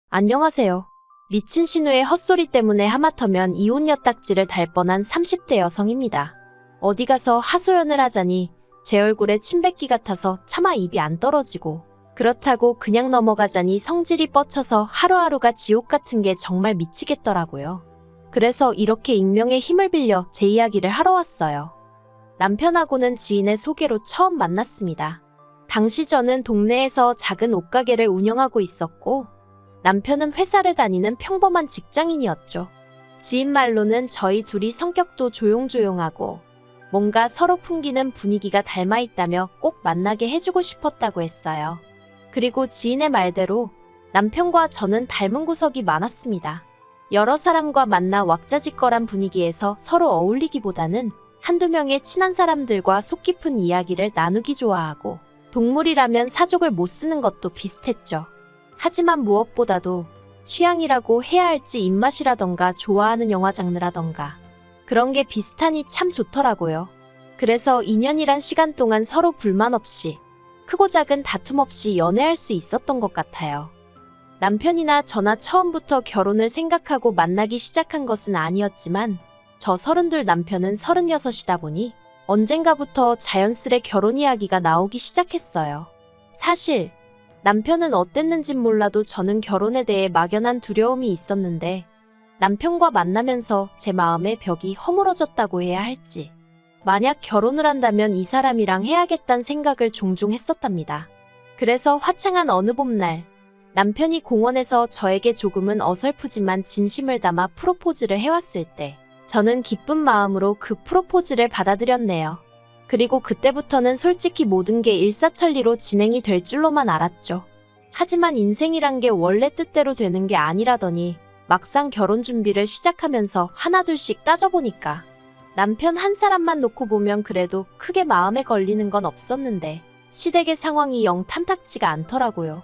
안녕하세요. 미친 신우의 헛소리 때문에 하마터면 이혼 엿딱지를 달 뻔한 30대 여성입니다. 어디 가서 하소연을 하자니 제 얼굴에 침 뱉기 같아서 차마 입이 안 떨어지고, 그렇다고 그냥 넘어가자니 성질이 뻗쳐서 하루하루가 지옥 같은 게 정말 미치겠더라고요. 그래서 이렇게 익명의 힘을 빌려 제 이야기를 하러 왔어요. 남편하고는 지인의 소개로 처음 만났습니다. 당시 저는 동네에서 작은 옷가게를 운영하고 있었고, 남편은 회사를 다니는 평범한 직장인이었죠. 지인 말로는 저희 둘이 성격도 조용조용하고 뭔가 서로 풍기는 분위기가 닮아 있다며 꼭 만나게 해주고 싶었다고 했어요. 그리고 지인의 말대로 남편과 저는 닮은 구석이 많았습니다. 여러 사람과 만나 왁자지껄한 분위기에서 서로 어울리기보다는 한두 명의 친한 사람들과 속 깊은 이야기를 나누기 좋아하고, 동물이라면 사족을 못 쓰는 것도 비슷했죠. 하지만 무엇보다도 취향이라고 해야 할지 입맛이라던가 좋아하는 영화 장르라던가 그런 게 비슷하니 참 좋더라고요. 그래서 2년이란 시간 동안 서로 불만 없이, 크고 작은 다툼 없이 연애할 수 있었던 것 같아요. 남편이나 저나 처음부터 결혼을 생각하고 만나기 시작한 것은 아니었지만, 저 32, 남편은 36이다 보니 언젠가부터 자연스레 결혼 이야기가 나오기 시작했어요. 사실 남편은 어땠는진 몰라도 저는 결혼에 대해 막연한 두려움이 있었는데, 남편과 만나면서 제 마음의 벽이 허물어졌다고 해야 할지, 만약 결혼을 한다면 이 사람이랑 해야겠다는 생각을 종종 했었답니다. 그래서 화창한 어느 봄날, 남편이 공원에서 저에게 조금은 어설프지만 진심을 담아 프로포즈를 해왔을 때, 저는 기쁜 마음으로 그 프로포즈를 받아들였네요. 그리고 그때부터는 솔직히 모든 게 일사천리로 진행이 될 줄로만 알았죠. 하지만 인생이란 게 원래 뜻대로 되는 게 아니라더니, 막상 결혼 준비를 시작하면서 하나둘씩 따져보니까 남편 한 사람만 놓고 보면 그래도 크게 마음에 걸리는 건 없었는데, 시댁의 상황이 영 탐탁지가 않더라고요.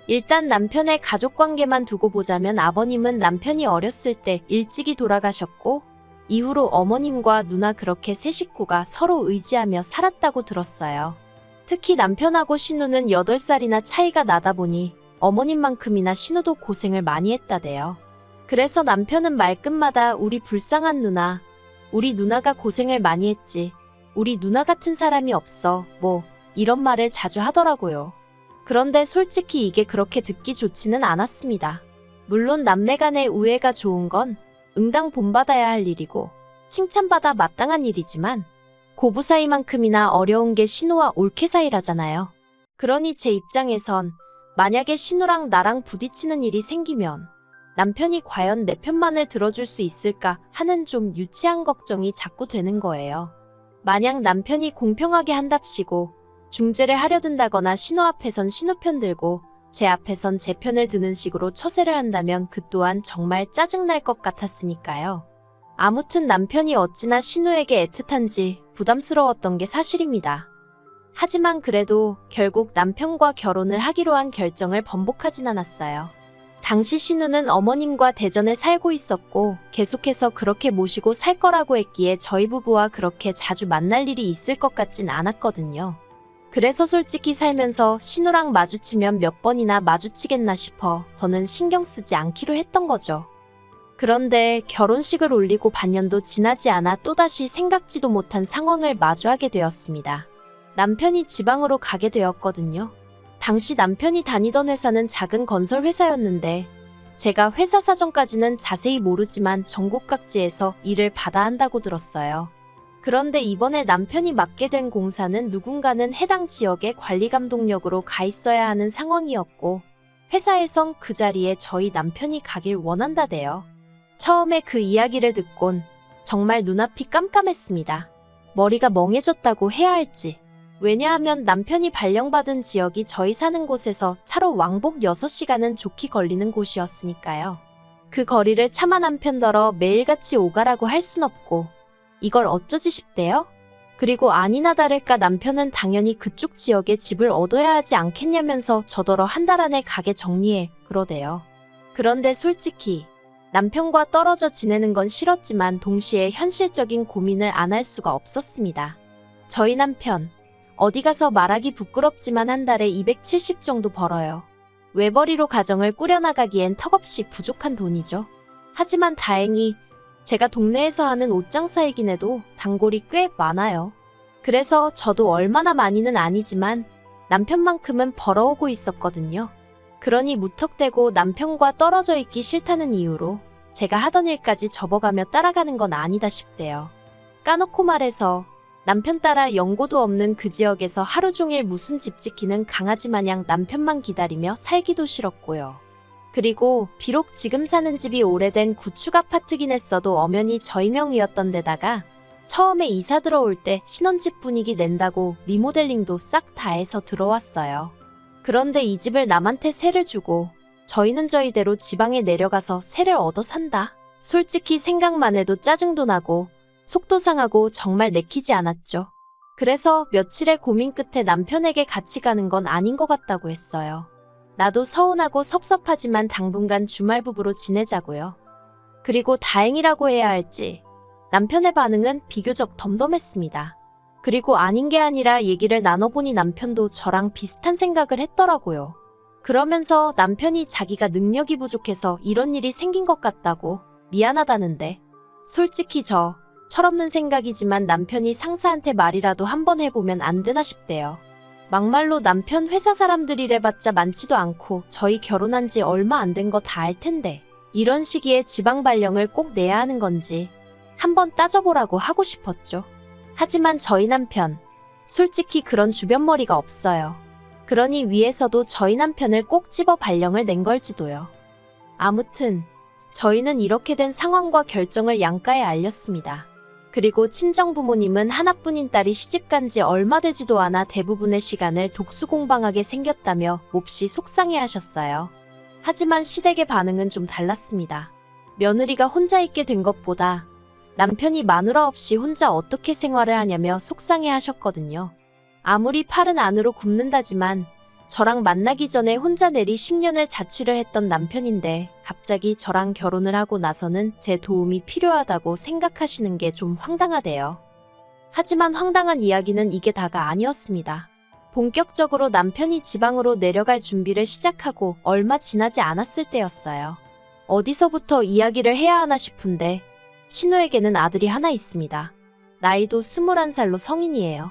일단 남편의 가족관계만 두고 보자면, 아버님은 남편이 어렸을 때 일찍이 돌아가셨고, 이후로 어머님과 누나 그렇게 세 식구가 서로 의지하며 살았다고 들었어요. 특히 남편하고 신우는 8살이나 차이가 나다 보니 어머님만큼이나 신우도 고생을 많이 했다대요. 그래서 남편은 말끝마다 우리 불쌍한 누나, 우리 누나가 고생을 많이 했지, 우리 누나 같은 사람이 없어, 뭐 이런 말을 자주 하더라고요. 그런데 솔직히 이게 그렇게 듣기 좋지는 않았습니다. 물론 남매 간의 우애가 좋은 건 응당 본받아야 할 일이고 칭찬받아 마땅한 일이지만, 고부 사이만큼이나 어려운 게 신우와 올케 사이라잖아요. 그러니 제 입장에선 만약에 신우랑 나랑 부딪히는 일이 생기면 남편이 과연 내 편만을 들어줄 수 있을까 하는 좀 유치한 걱정이 자꾸 되는 거예요. 만약 남편이 공평하게 한답시고 중재를 하려 든다거나 신우 앞에선 신우 편 들고 제 앞에선 제 편을 드는 식으로 처세를 한다면 그 또한 정말 짜증날 것 같았으니까요. 아무튼 남편이 어찌나 신우에게 애틋한지 부담스러웠던 게 사실입니다. 하지만 그래도 결국 남편과 결혼을 하기로 한 결정을 번복하진 않았어요. 당시 신우는 어머님과 대전에 살고 있었고 계속해서 그렇게 모시고 살 거라고 했기에 저희 부부와 그렇게 자주 만날 일이 있을 것 같진 않았거든요. 그래서 솔직히 살면서 신우랑 마주치면 몇 번이나 마주치겠나 싶어 더는 신경 쓰지 않기로 했던 거죠. 그런데 결혼식을 올리고 반년도 지나지 않아 또다시 생각지도 못한 상황을 마주하게 되었습니다. 남편이 지방으로 가게 되었거든요. 당시 남편이 다니던 회사는 작은 건설 회사였는데, 제가 회사 사정까지는 자세히 모르지만 전국 각지에서 일을 받아 한다고 들었어요. 그런데 이번에 남편이 맡게 된 공사는 누군가는 해당 지역의 관리감독역으로 가 있어야 하는 상황이었고, 회사에선 그 자리에 저희 남편이 가길 원한다대요. 처음에 그 이야기를 듣곤 정말 눈앞이 깜깜했습니다. 머리가 멍해졌다고 해야 할지. 왜냐하면 남편이 발령받은 지역이 저희 사는 곳에서 차로 왕복 6시간은 좋게 걸리는 곳이었으니까요. 그 거리를 차마 남편더러 매일같이 오가라고 할 순 없고, 이걸 어쩌지 싶대요? 그리고 아니나 다를까 남편은 당연히 그쪽 지역에 집을 얻어야 하지 않겠냐면서 저더러 한 달 안에 가게 정리해 그러대요. 그런데 솔직히 남편과 떨어져 지내는 건 싫었지만 동시에 현실적인 고민을 안 할 수가 없었습니다. 저희 남편, 어디 가서 말하기 부끄럽지만 한 달에 270 정도 벌어요. 외벌이로 가정을 꾸려나가기엔 턱없이 부족한 돈이죠. 하지만 다행히 제가 동네에서 하는 옷장사이긴 해도 단골이 꽤 많아요. 그래서 저도 얼마나 많이는 아니지만 남편만큼은 벌어오고 있었거든요. 그러니 무턱대고 남편과 떨어져 있기 싫다는 이유로 제가 하던 일까지 접어가며 따라가는 건 아니다 싶대요. 까놓고 말해서 남편 따라 연고도 없는 그 지역에서 하루 종일 무슨 집 지키는 강아지 마냥 남편만 기다리며 살기도 싫었고요. 그리고 비록 지금 사는 집이 오래된 구축 아파트긴 했어도 엄연히 저희 명의였던 데다가 처음에 이사 들어올 때 신혼집 분위기 낸다고 리모델링도 싹 다 해서 들어왔어요. 그런데 이 집을 남한테 세를 주고 저희는 저희대로 지방에 내려가서 세를 얻어 산다. 솔직히 생각만 해도 짜증도 나고 속도 상하고 정말 내키지 않았죠. 그래서 며칠의 고민 끝에 남편에게 같이 가는 건 아닌 것 같다고 했어요. 나도 서운하고 섭섭하지만 당분간 주말 부부로 지내자고요. 그리고 다행이라고 해야 할지 남편의 반응은 비교적 덤덤했습니다. 그리고 아닌 게 아니라 얘기를 나눠보니 남편도 저랑 비슷한 생각을 했더라고요. 그러면서 남편이 자기가 능력이 부족해서 이런 일이 생긴 것 같다고 미안하다는데 솔직히 저 철없는 생각이지만 남편이 상사한테 말이라도 한번 해보면 안 되나 싶대요. 막말로 남편 회사 사람들이래봤자 많지도 않고 저희 결혼한 지 얼마 안 된 거 다 알 텐데 이런 시기에 지방 발령을 꼭 내야 하는 건지 한번 따져보라고 하고 싶었죠. 하지만 저희 남편 솔직히 그런 주변머리가 없어요. 그러니 위에서도 저희 남편을 꼭 집어 발령을 낸 걸지도요. 아무튼 저희는 이렇게 된 상황과 결정을 양가에 알렸습니다. 그리고 친정부모님은 하나뿐인 딸이 시집간 지 얼마 되지도 않아 대부분의 시간을 독수공방하게 생겼다며 몹시 속상해하셨어요. 하지만 시댁의 반응은 좀 달랐습니다. 며느리가 혼자 있게 된 것보다 남편이 마누라 없이 혼자 어떻게 생활을 하냐며 속상해하셨거든요. 아무리 팔은 안으로 굽는다지만 저랑 만나기 전에 혼자 내리 10년을 자취를 했던 남편인데 갑자기 저랑 결혼을 하고 나서는 제 도움이 필요하다고 생각하시는 게 좀 황당하대요. 하지만 황당한 이야기는 이게 다가 아니었습니다. 본격적으로 남편이 지방으로 내려갈 준비를 시작하고 얼마 지나지 않았을 때였어요. 어디서부터 이야기를 해야 하나 싶은데 신우에게는 아들이 하나 있습니다. 나이도 21살로 성인이에요.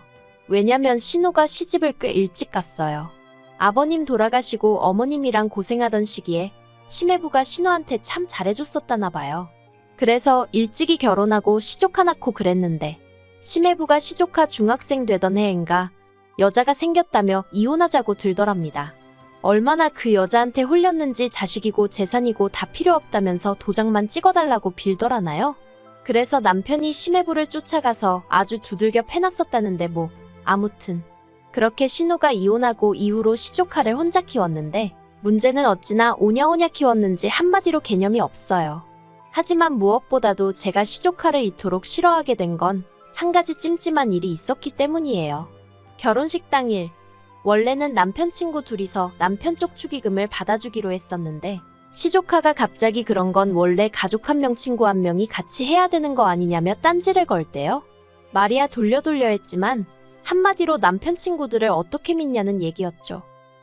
왜냐면 신우가 시집을 꽤 일찍 갔어요. 아버님 돌아가시고 어머님이랑 고생하던 시기에 시매부가 신우한테 참 잘해줬었다나 봐요. 그래서 일찍이 결혼하고 시조카 낳고 그랬는데 시매부가 시조카 중학생 되던 해인가 여자가 생겼다며 이혼하자고 들더랍니다. 얼마나 그 여자한테 홀렸는지 자식이고 재산이고 다 필요 없다면서 도장만 찍어달라고 빌더라나요? 그래서 남편이 시매부를 쫓아가서 아주 두들겨 패놨었다는데 뭐 아무튼 그렇게 신우가 이혼하고 이후로 시조카를 혼자 키웠는데 문제는 어찌나 오냐오냐 키웠는지 한마디로 개념이 없어요. 하지만 무엇보다도 제가 시조카를 이토록 싫어하게 된 건 한 가지 찜찜한 일이 있었기 때문이에요. 결혼식 당일 원래는 남편 친구 둘이서 남편 쪽 축의금을 받아주기로 했었는데 시조카가 갑자기 그런 건 원래 가족 1명 친구 1명이 같이 해야 되는 거 아니냐며 딴지를 걸대요. 말이야 돌려 했지만 한마디로 남편 친구들을 어떻게 믿냐는 얘기였죠.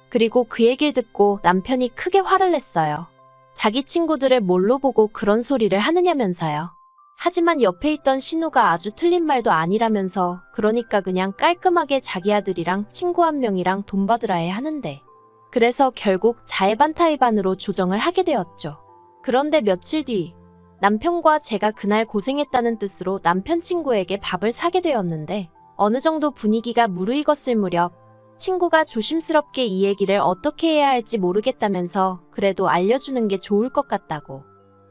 그리고 그 얘기를 듣고 남편이 크게 화를 냈어요. 자기 친구들을 뭘로 보고 그런 소리를 하느냐면서요. 하지만 옆에 있던 신우가 아주 틀린 말도 아니라면서 그러니까 그냥 깔끔하게 자기 아들이랑 친구 1명이랑 돈 받으라 해 하는데 그래서 결국 자의반타의반으로 조정을 하게 되었죠. 그런데 며칠 뒤 남편과 제가 그날 고생했다는 뜻으로 남편 친구에게 밥을 사게 되었는데 어느 정도 분위기가 무르익었을 무렵 친구가 조심스럽게 이 얘기를 어떻게 해야 할지 모르겠다면서 그래도 알려주는 게 좋을 것 같다고.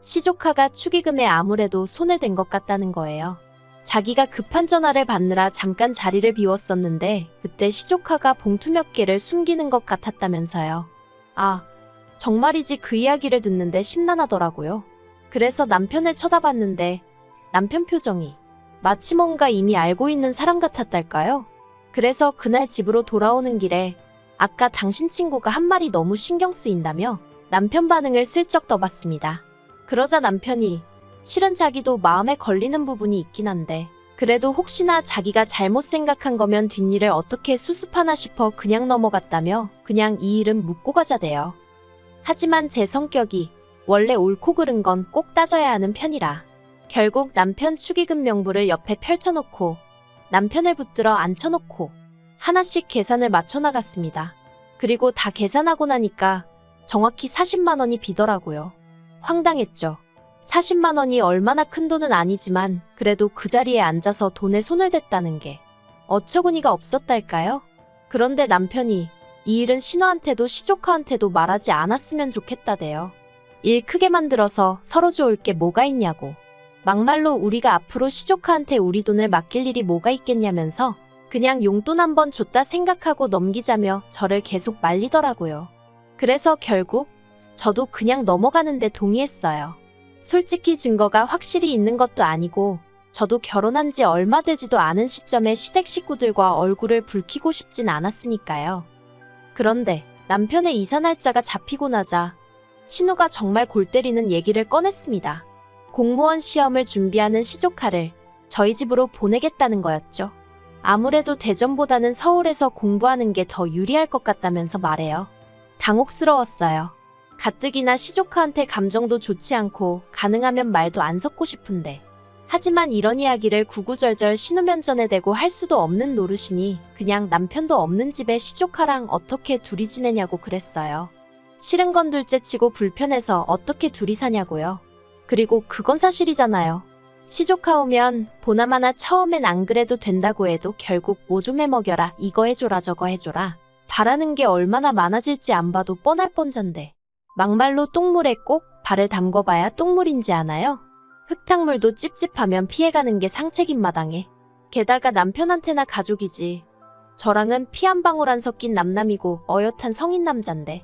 시조카가 축의금에 아무래도 손을 댄 것 같다는 거예요. 자기가 급한 전화를 받느라 잠깐 자리를 비웠었는데 그때 시조카가 봉투 몇 개를 숨기는 것 같았다면서요. 아, 정말이지 그 이야기를 듣는데 심란하더라고요. 그래서 남편을 쳐다봤는데 남편 표정이 마치 뭔가 이미 알고 있는 사람 같았달까요? 그래서 그날 집으로 돌아오는 길에 아까 당신 친구가 한 말이 너무 신경 쓰인다며 남편 반응을 슬쩍 떠봤습니다. 그러자 남편이 실은 자기도 마음에 걸리는 부분이 있긴 한데 그래도 혹시나 자기가 잘못 생각한 거면 뒷일을 어떻게 수습하나 싶어 그냥 넘어갔다며 그냥 이 일은 묻고 가자대요. 하지만 제 성격이 원래 옳고 그른 건 꼭 따져야 하는 편이라 결국 남편 축의금 명부를 옆에 펼쳐놓고 남편을 붙들어 앉혀놓고 하나씩 계산을 맞춰나갔습니다. 그리고 다 계산하고 나니까 정확히 40만 원이 비더라고요. 황당했죠. 40만 원이 얼마나 큰 돈은 아니지만 그래도 그 자리에 앉아서 돈에 손을 댔다는 게 어처구니가 없었달까요? 그런데 남편이 이 일은 신우한테도 시조카한테도 말하지 않았으면 좋겠다대요. 일 크게 만들어서 서로 좋을 게 뭐가 있냐고. 막말로 우리가 앞으로 시조카한테 우리 돈을 맡길 일이 뭐가 있겠냐면서 그냥 용돈 한번 줬다 생각하고 넘기자며 저를 계속 말리더라고요. 그래서 결국 저도 그냥 넘어가는데 동의했어요. 솔직히 증거가 확실히 있는 것도 아니고 저도 결혼한 지 얼마 되지도 않은 시점에 시댁 식구들과 얼굴을 붉히고 싶진 않았으니까요. 그런데 남편의 이사 날짜가 잡히고 나자 신우가 정말 골 때리는 얘기를 꺼냈습니다. 공무원 시험을 준비하는 시조카를 저희 집으로 보내겠다는 거였죠. 아무래도 대전보다는 서울에서 공부하는 게 더 유리할 것 같다면서 말해요. 당혹스러웠어요. 가뜩이나 시조카한테 감정도 좋지 않고 가능하면 말도 안 섞고 싶은데 하지만 이런 이야기를 구구절절 신우면전에 대고 할 수도 없는 노릇이니 그냥 남편도 없는 집에 시조카랑 어떻게 둘이 지내냐고 그랬어요. 싫은 건 둘째치고 불편해서 어떻게 둘이 사냐고요. 그리고 그건 사실이잖아요. 시조카 오면 보나마나 처음엔 안 그래도 된다고 해도 결국 뭐 좀 해먹여라 이거 해줘라 저거 해줘라 바라는 게 얼마나 많아질지 안 봐도 뻔할 뻔잔데 막말로 똥물에 꼭 발을 담궈봐야 똥물인지 아나요? 흙탕물도 찝찝하면 피해가는 게 상책인 마당에 게다가 남편한테나 가족이지 저랑은 피 한 방울 안 섞인 남남이고 어엿한 성인 남잔데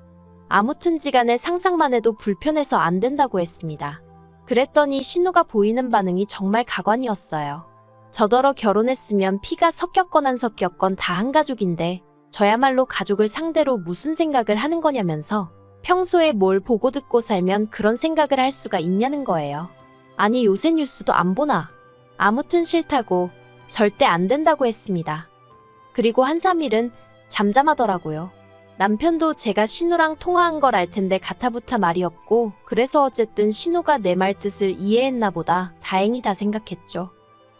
아무튼지간에 상상만 해도 불편해서 안 된다고 했습니다. 그랬더니 신우가 보이는 반응이 정말 가관이었어요. 저더러 결혼했으면 피가 섞였건 안 섞였건 다 한 가족인데 저야말로 가족을 상대로 무슨 생각을 하는 거냐면서 평소에 뭘 보고 듣고 살면 그런 생각을 할 수가 있냐는 거예요. 아니 요새 뉴스도 안 보나? 아무튼 싫다고 절대 안 된다고 했습니다. 그리고 한 3일은 잠잠하더라고요. 남편도 제가 신우랑 통화한 걸 알 텐데 가타부타 말이 없고 그래서 어쨌든 신우가 내 말 뜻을 이해했나 보다 다행이다 생각했죠.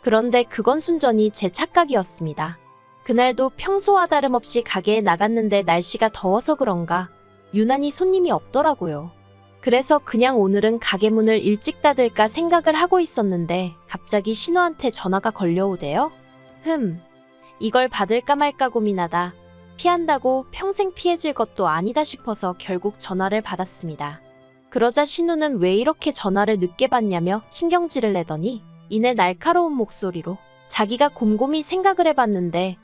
그런데 그건 순전히 제 착각이었습니다. 그날도 평소와 다름없이 가게에 나갔는데 날씨가 더워서 그런가 유난히 손님이 없더라고요. 그래서 그냥 오늘은 가게 문을 일찍 닫을까 생각을 하고 있었는데 갑자기 신우한테 전화가 걸려오대요. 이걸 받을까 말까 고민하다 피한다고 평생 피해질 것도 아니다 싶어서 결국 전화를 받았습니다. 그러자 신우는 왜 이렇게 전화를 늦게 받냐며 신경질을 내더니 이내 날카로운 목소리로 자기가 곰곰이 생각을 해봤는데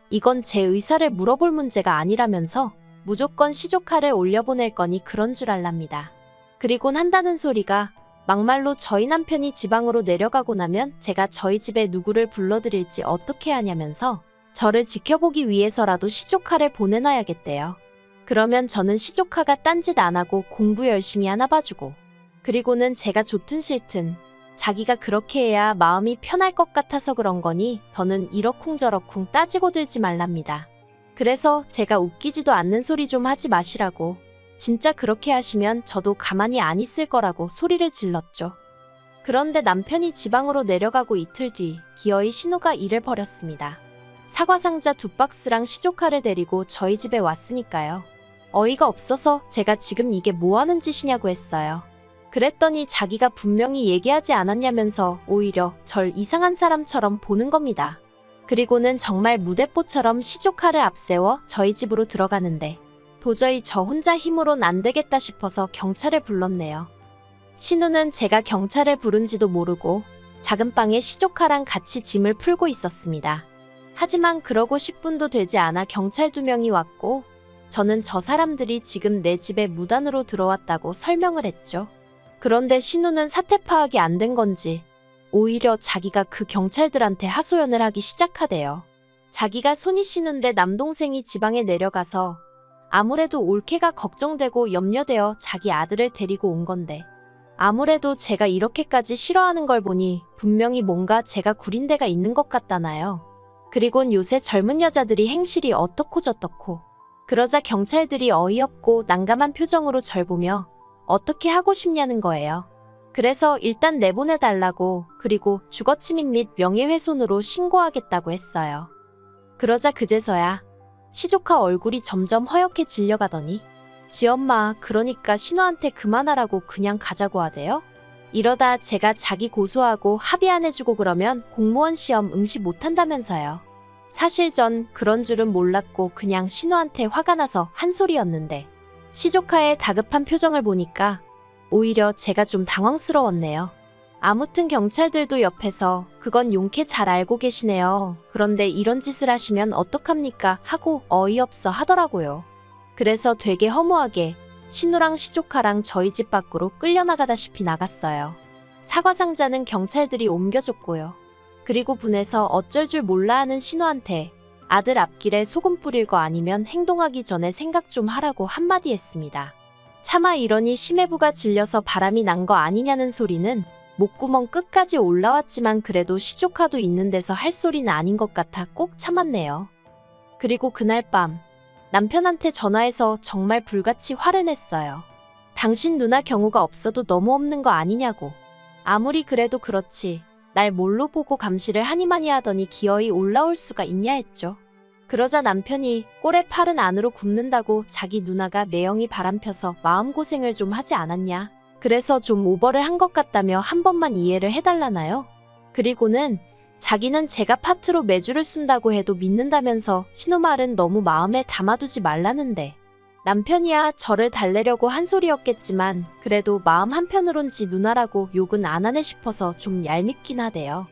이건 제 의사를 물어볼 문제가 아니라면서 무조건 시조카를 올려보낼 거니 그런 줄 알랍니다. 그리곤 한다는 소리가 막말로 저희 남편이 지방으로 내려가고 나면 제가 저희 집에 누구를 불러드릴지 어떻게 하냐면서 저를 지켜보기 위해서라도 시조카를 보내놔야겠대요. 그러면 저는 시조카가 딴짓 안 하고 공부 열심히 하나 봐주고 그리고는 제가 좋든 싫든 자기가 그렇게 해야 마음이 편할 것 같아서 그런 거니 더는 이러쿵저러쿵 따지고 들지 말랍니다. 그래서 제가 웃기지도 않는 소리 좀 하지 마시라고 진짜 그렇게 하시면 저도 가만히 안 있을 거라고 소리를 질렀죠. 그런데 남편이 지방으로 내려가고 이틀 뒤 기어이 신우가 일을 벌였습니다. 사과상자 2박스랑 시조카를 데리고 저희 집에 왔으니까요. 어이가 없어서 제가 지금 이게 뭐 하는 짓이냐고 했어요. 그랬더니 자기가 분명히 얘기하지 않았냐면서 오히려 절 이상한 사람처럼 보는 겁니다. 그리고는 정말 무대뽀처럼 시조카를 앞세워 저희 집으로 들어가는데 도저히 저 혼자 힘으론 안 되겠다 싶어서 경찰을 불렀네요. 신우는 제가 경찰을 부른지도 모르고 작은 방에 시조카랑 같이 짐을 풀고 있었습니다. 하지만 그러고 10분도 되지 않아 경찰 2명이 왔고 저는 저 사람들이 지금 내 집에 무단으로 들어왔다고 설명을 했죠. 그런데 신우는 사태 파악이 안 된 건지 오히려 자기가 그 경찰들한테 하소연을 하기 시작하대요. 자기가 손이 시는데 남동생이 지방에 내려가서 아무래도 올케가 걱정되고 염려되어 자기 아들을 데리고 온 건데 아무래도 제가 이렇게까지 싫어하는 걸 보니 분명히 뭔가 제가 구린 데가 있는 것 같다나요. 그리곤 요새 젊은 여자들이 행실이 어떻고 저떻고 그러자 경찰들이 어이없고 난감한 표정으로 절 보며 어떻게 하고 싶냐는 거예요. 그래서 일단 내보내달라고, 그리고 주거침입 및 명예훼손으로 신고하겠다고 했어요. 그러자 그제서야 시조카 얼굴이 점점 허옇게 질려가더니 지엄마, 그러니까 신우한테 그만하라고 그냥 가자고 하대요? 이러다 제가 자기 고소하고 합의 안 해주고 그러면 공무원 시험 응시 못한다면서요. 사실 전 그런 줄은 몰랐고 그냥 신우한테 화가 나서 한 소리였는데 시조카의 다급한 표정을 보니까 오히려 제가 좀 당황스러웠네요. 아무튼 경찰들도 옆에서 그건 용케 잘 알고 계시네요. 그런데 이런 짓을 하시면 어떡합니까? 하고 어이없어 하더라고요. 그래서 되게 허무하게 신우랑 시조카랑 저희 집 밖으로 끌려나가다시피 나갔어요. 사과 상자는 경찰들이 옮겨줬고요. 그리고 분해서 어쩔 줄 몰라 하는 신우한테 아들 앞길에 소금 뿌릴 거 아니면 행동하기 전에 생각 좀 하라고 한마디 했습니다. 차마 이러니 심해부가 질려서 바람이 난 거 아니냐는 소리는 목구멍 끝까지 올라왔지만 그래도 시조카도 있는 데서 할 소리는 아닌 것 같아 꾹 참았네요. 그리고 그날 밤 남편한테 전화해서 정말 불같이 화를 냈어요. 당신 누나 경우가 없어도 너무 없는 거 아니냐고. 아무리 그래도 그렇지 날 뭘로 보고 감시를 하니마니 하더니 기어이 올라올 수가 있냐 했죠. 그러자 남편이 꼴에 팔은 안으로 굽는다고 자기 누나가 매형이 바람펴서 마음고생을 좀 하지 않았냐. 그래서 좀 오버를 한 것 같다며 한 번만 이해를 해달라나요? 그리고는 자기는 제가 파트로 매주를 쓴다고 해도 믿는다면서 신우 말은 너무 마음에 담아두지 말라는데 남편이야 저를 달래려고 한 소리였겠지만 그래도 마음 한편으론 지 누나라고 욕은 안 하네 싶어서 좀 얄밉긴 하대요.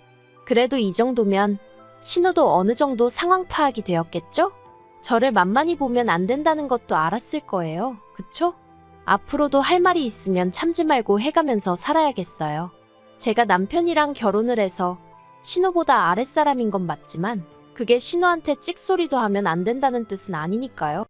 그래도 이 정도면 신우도 어느 정도 상황 파악이 되었겠죠? 저를 만만히 보면 안 된다는 것도 알았을 거예요. 그쵸? 앞으로도 할 말이 있으면 참지 말고 해가면서 살아야겠어요. 제가 남편이랑 결혼을 해서 신우보다 아랫사람인 건 맞지만 그게 신우한테 찍소리도 하면 안 된다는 뜻은 아니니까요.